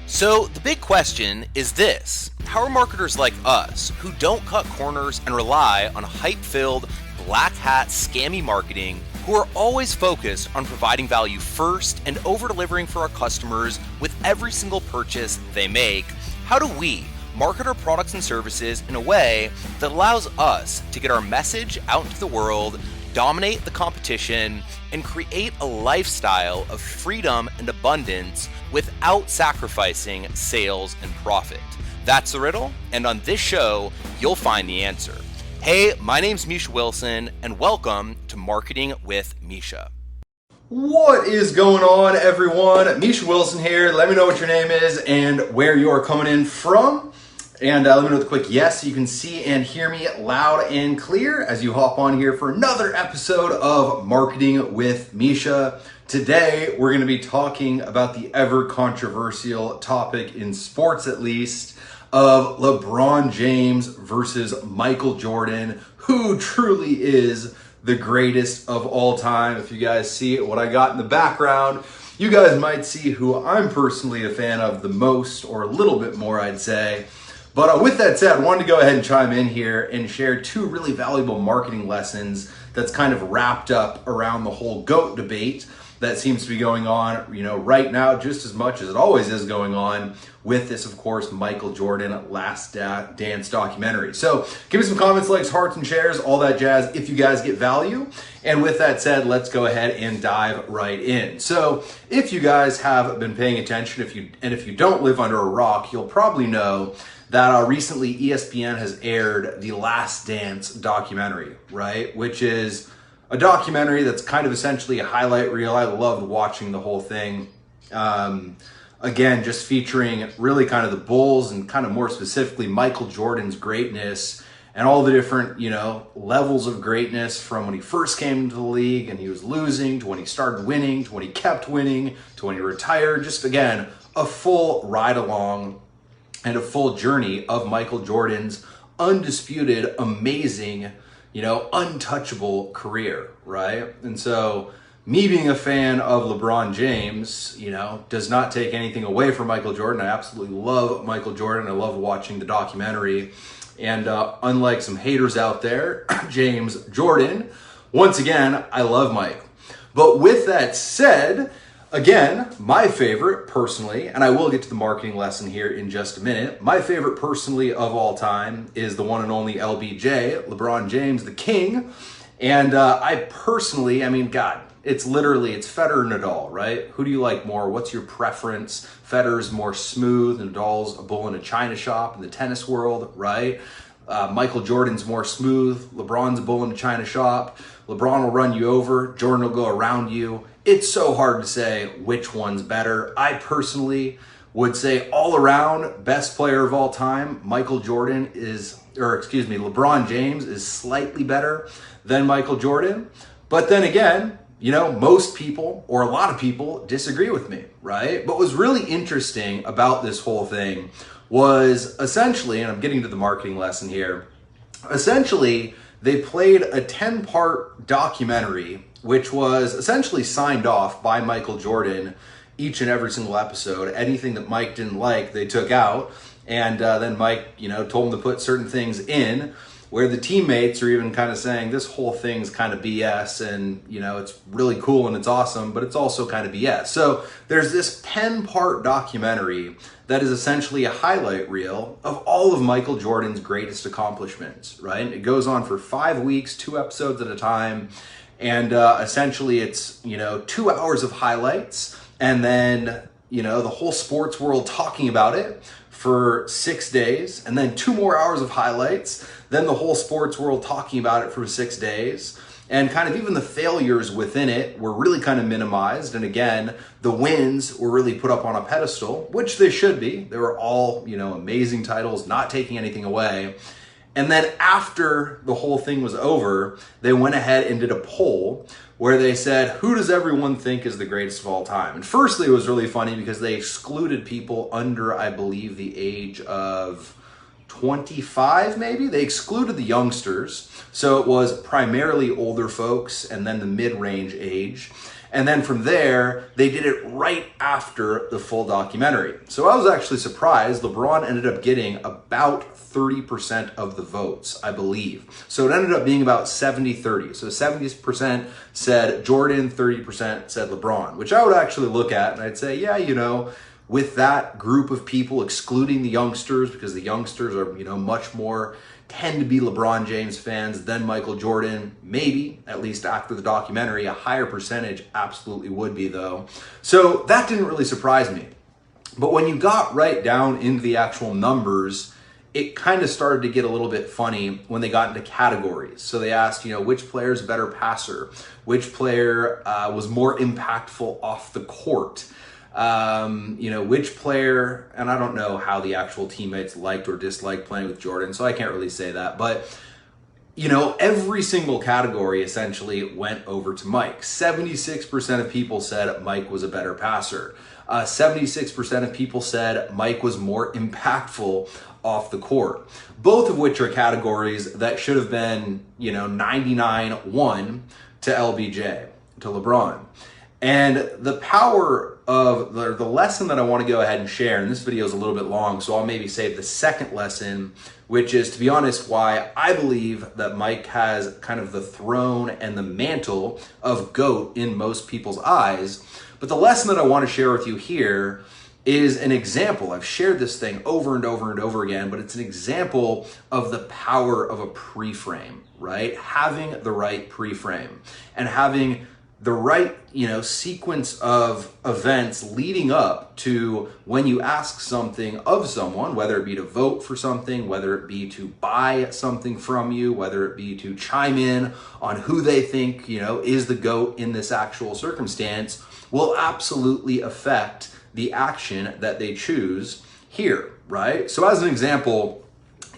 So, the big question is this: how are marketers like us, who don't cut corners and rely on hype filled, black hat, scammy marketing, who are always focused on providing value first and over delivering for our customers with every single purchase they make, how do we market our products and services in a way that allows us to get our message out into the world, dominate the competition, and create a lifestyle of freedom and abundance without sacrificing sales and profit? That's the riddle, and on this show, you'll find the answer. Hey, my name's Misha Wilson, and welcome to Marketing with Misha. What is going on, everyone? Misha Wilson here. Let me know what your name is and where you are coming in from. And let me know with a quick yes so you can see and hear me loud and clear as you hop on here for another episode of Marketing with Misha. Today, we're going to be talking about the ever controversial topic in sports, at least, of LeBron James versus Michael Jordan, who truly is the greatest of all time. If you guys see what I got in the background, you guys might see who I'm personally a fan of the most, or a little bit more, I'd say. But with that said, I wanted to go ahead and chime in here and share two really valuable marketing lessons that's kind of wrapped up around the whole GOAT debate that seems to be going on, right now, just as much as it always is going on with this, of course, Michael Jordan Last Dance documentary. So give me some comments, likes, hearts, and shares, all that jazz if you guys get value. And with that said, let's go ahead and dive right in. So if you guys have been paying attention, if you don't live under a rock, you'll probably know that recently ESPN has aired the Last Dance documentary, right? Which is a documentary that's kind of essentially a highlight reel. I loved watching the whole thing. Again, just featuring really kind of the Bulls and kind of more specifically Michael Jordan's greatness and all the different, levels of greatness from when he first came into the league and he was losing to when he started winning to when he kept winning to when he retired. Just again, a full ride along and a full journey of Michael Jordan's undisputed, amazing, untouchable career, right? And so me being a fan of LeBron James, does not take anything away from Michael Jordan. I absolutely love Michael Jordan. I love watching the documentary. And unlike some haters out there, James Jordan, once again, I love Mike. But with that said, again, my favorite personally, and I will get to the marketing lesson here in just a minute, my favorite personally of all time is the one and only LBJ, LeBron James, the king. And I personally, God, it's Federer, Nadal, right? Who do you like more? What's your preference? Federer's more smooth, Nadal's a bull in a china shop in the tennis world, right? Michael Jordan's more smooth, LeBron's a bull in a china shop. LeBron will run you over, Jordan will go around you. It's so hard to say which one's better. I personally would say all around best player of all time, LeBron James is slightly better than Michael Jordan. But then again, most people or a lot of people disagree with me, right? But what's really interesting about this whole thing was essentially, and I'm getting to the marketing lesson here, essentially they played a 10-part documentary which was essentially signed off by Michael Jordan each and every single episode. Anything that Mike didn't like, they took out. And then Mike, told him to put certain things in where the teammates are even kind of saying this whole thing's kind of BS and, it's really cool and it's awesome, but it's also kind of BS. So there's this 10-part documentary that is essentially a highlight reel of all of Michael Jordan's greatest accomplishments, right? It goes on for 5 weeks, 2 episodes at a time. And essentially it's, 2 hours of highlights and then, the whole sports world talking about it for 6 days and then 2 more hours of highlights, then the whole sports world talking about it for 6 days. And kind of even the failures within it were really kind of minimized. And again, the wins were really put up on a pedestal, which they should be. They were all, amazing titles, not taking anything away. And then after the whole thing was over, they went ahead and did a poll where they said, who does everyone think is the greatest of all time? And firstly, it was really funny because they excluded people under, I believe, the age of 25 maybe. They excluded the youngsters. So it was primarily older folks and then the mid-range age. And then from there, they did it right after the full documentary. So I was actually surprised. LeBron ended up getting about 30% of the votes, I believe. So it ended up being about 70-30. So 70% said Jordan, 30% said LeBron, which I would actually look at and I'd say, yeah, you know, with that group of people, excluding the youngsters, because the youngsters are, you know, much more tend to be LeBron James fans than Michael Jordan. Maybe, at least after the documentary, a higher percentage absolutely would be though. So that didn't really surprise me. But when you got right down into the actual numbers, it kind of started to get a little bit funny when they got into categories. So they asked, you know, which player is a better passer? Which player was more impactful off the court? You know, which player, and I don't know how the actual teammates liked or disliked playing with Jordan, so I can't really say that, but you know, every single category essentially went over to Mike. 76% of people said Mike was a better passer. 76% of people said Mike was more impactful off the court. Both of which are categories that should have been, you know, 99-1 to LBJ, to LeBron. And the power of the lesson that I want to go ahead and share, and this video is a little bit long, so I'll maybe save the second lesson, which is, to be honest, why I believe that Mike has kind of the throne and the mantle of GOAT in most people's eyes. But the lesson that I want to share with you here is an example. I've shared this thing over and over and over again, but it's an example of the power of a pre-frame, right? Having the right pre-frame and having the right, you know, sequence of events leading up to when you ask something of someone, whether it be to vote for something, whether it be to buy something from you, whether it be to chime in on who they think, you know, is the GOAT in this actual circumstance, will absolutely affect the action that they choose here, right? So as an example,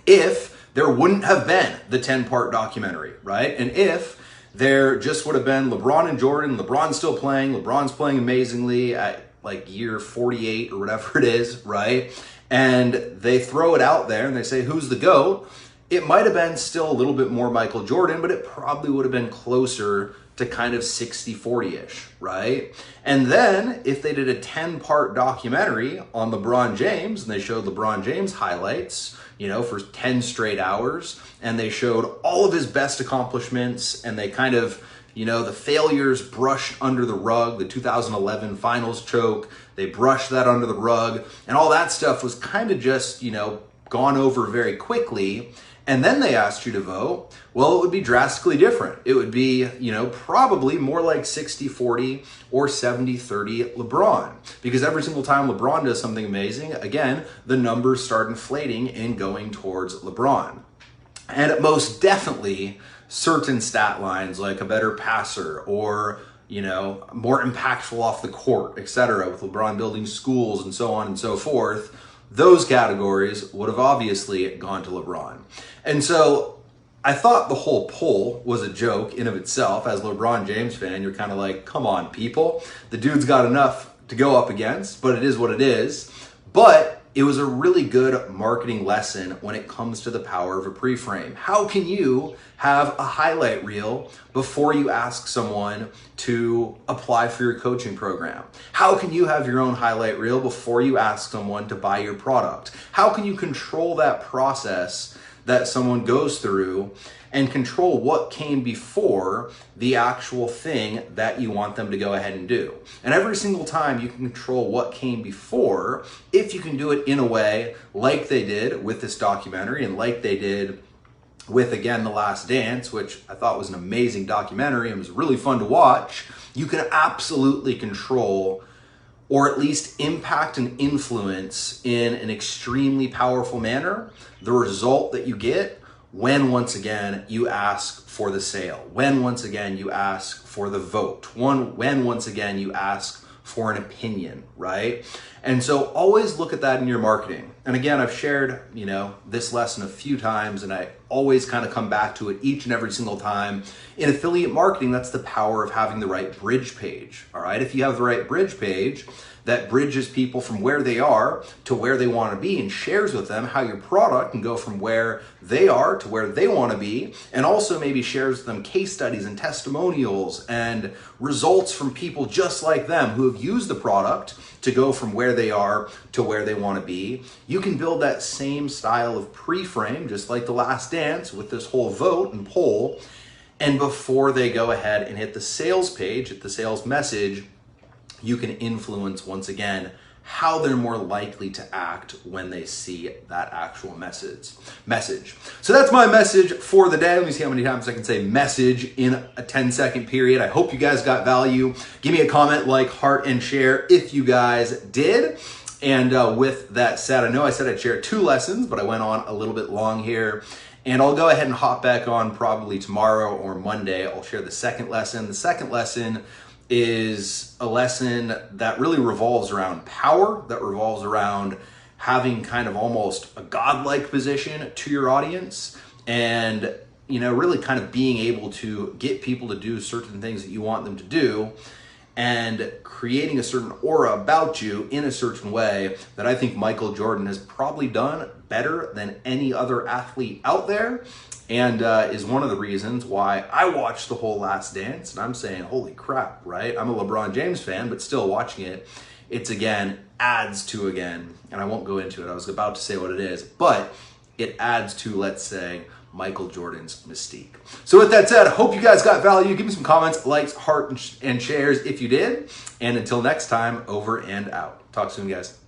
if there wouldn't have been the 10-part documentary, right? And if there just would have been LeBron and Jordan, LeBron's still playing, LeBron's playing amazingly at like year 48 or whatever it is, right? And they throw it out there and they say, who's the GOAT? It might have been still a little bit more Michael Jordan, but it probably would have been closer to kind of 60-40-ish, right? And then if they did a 10-part documentary on LeBron James and they showed LeBron James highlights, you know, for 10 straight hours, and they showed all of his best accomplishments, and they kind of, you know, the failures brushed under the rug, the 2011 finals choke, they brushed that under the rug, and all that stuff was kind of just, you know, gone over very quickly. And then they asked you to vote, well, it would be drastically different. It would be, you know, probably more like 60-40 or 70-30 LeBron. Because every single time LeBron does something amazing, again, the numbers start inflating and going towards LeBron. And most definitely, certain stat lines like a better passer or, you know, more impactful off the court, etc., with LeBron building schools and so on and so forth, those categories would have obviously gone to LeBron. And so I thought the whole poll was a joke in of itself. As a LeBron James fan, you're kind of like, come on, people. The dude's got enough to go up against, but it is what it is. But it was a really good marketing lesson when it comes to the power of a pre-frame. How can you have a highlight reel before you ask someone to apply for your coaching program? How can you have your own highlight reel before you ask someone to buy your product? How can you control that process that someone goes through and control what came before the actual thing that you want them to go ahead and do? And every single time you can control what came before, if you can do it in a way like they did with this documentary and like they did with, again, The Last Dance, which I thought was an amazing documentary and was really fun to watch, you can absolutely control or at least impact and influence in an extremely powerful manner the result that you get when, once again, you ask for the sale, when, once again, you ask for the vote, when, once again, you ask for an opinion, right? And so always look at that in your marketing. And again, I've shared, this lesson a few times, and I always kind of come back to it each and every single time. In affiliate marketing, that's the power of having the right bridge page. All right. If you have the right bridge page, that bridges people from where they are to where they want to be and shares with them how your product can go from where they are to where they want to be, and also maybe shares with them case studies and testimonials and results from people just like them who have used the product to go from where they are to where they want to be. You can build that same style of pre-frame, just like The Last Dance, with this whole vote and poll. And before they go ahead and hit the sales page, hit the sales message, you can influence, once again, how they're more likely to act when they see that actual message. So that's my message for the day. Let me see how many times I can say message in a 10-second period. I hope you guys got value. Give me a comment, like, heart, and share if you guys did. And with that said, I know I said I'd share 2 lessons, but I went on a little bit long here. And I'll go ahead and hop back on probably tomorrow or Monday. I'll share the second lesson. The second lesson is a lesson that really revolves around power, that revolves around having kind of almost a godlike position to your audience, and really kind of being able to get people to do certain things that you want them to do, and creating a certain aura about you in a certain way that I think Michael Jordan has probably done better than any other athlete out there, and is one of the reasons why I watched the whole Last Dance, and I'm saying, holy crap, right? I'm a LeBron James fan, but still watching it, it's adds to, and I won't go into it, I was about to say what it is, but it adds to, let's say, Michael Jordan's mystique. So with that said, I hope you guys got value. Give me some comments, likes, heart, and shares if you did. And until next time, over and out. Talk soon, guys.